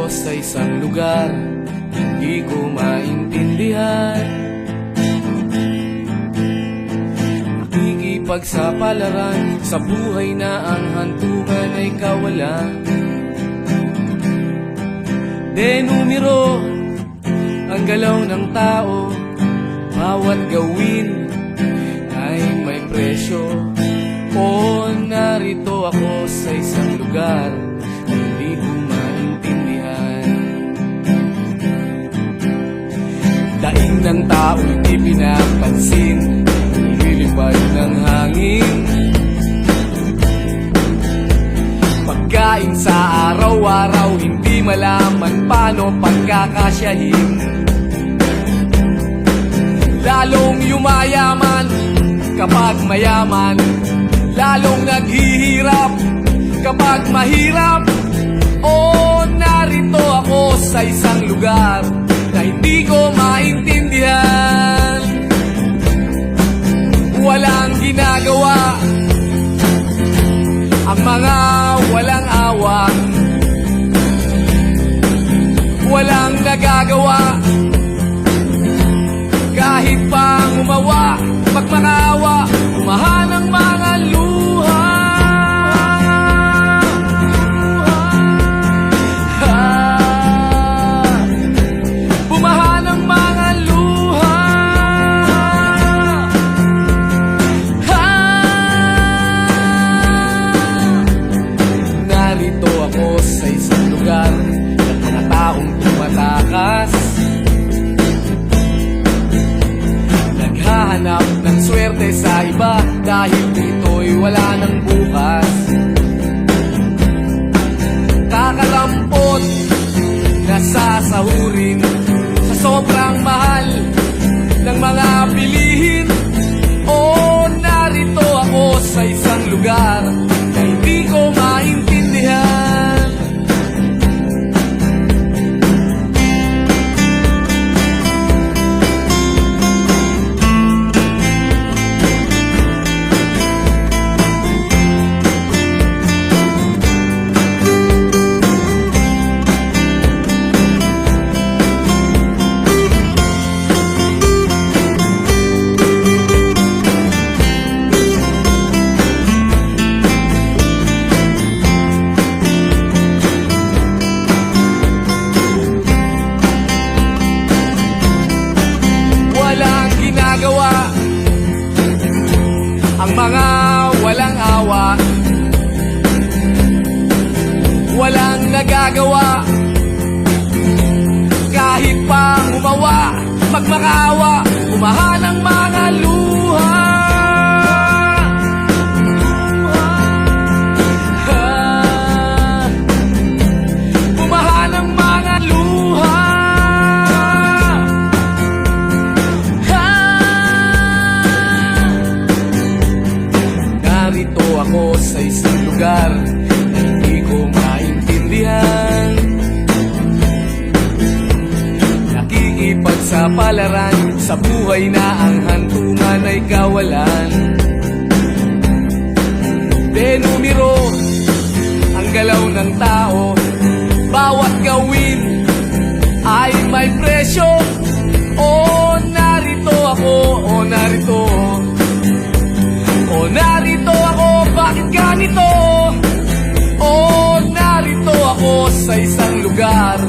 ako sa isang lugar hindi ko maintindihan. Nakikipagsapalaran sa buhay na ang hantungan ay kawalan. Denumero ang galaw ng tao, bawat gawin ay may presyo. O narito ako sa isang lugar hindi ko maintindihan. Daing ng tao'y di pinapansin, nililipad ng hangin. Pagkain sa araw-araw, hindi malaman paano pagkakasyahin. Lalong yumayaman kapag mayaman, lalong naghihirap kapag mahirap. O narito ako sa isang lugar na hindi ko maintindihan. Walang ginagawa ang mga walang awa, walang nagagawa kahit pang umawa, magmakaawa, umahan ang mga luha. Bumahan ang mga luha. Narito ako sa isang lugar ng mga taong tumatakas, naghahanap ng swerte sa iba dahil dito'y wala ng bukas. Kakarampot na sasahurin sa sobrang mahal ng mga bilihin. O narito ako sa isang lugar na hindi ko maintindihan. Ang mga walang awa, walang nagagawa kahit pang umawa, magmakaawa, umahan ang mga luha. Umahan ang mga luha. Narito ako sa isang lugar na hindi ko maintindihan. Nakikipagsapalaran sa buhay na ang hantungan ay kawalan. Denumero ang galaw ng tao, bawat gawin ay may presyo. O narito ako, o narito, o narito ako, bakit ganito? O narito ako sa isang lugar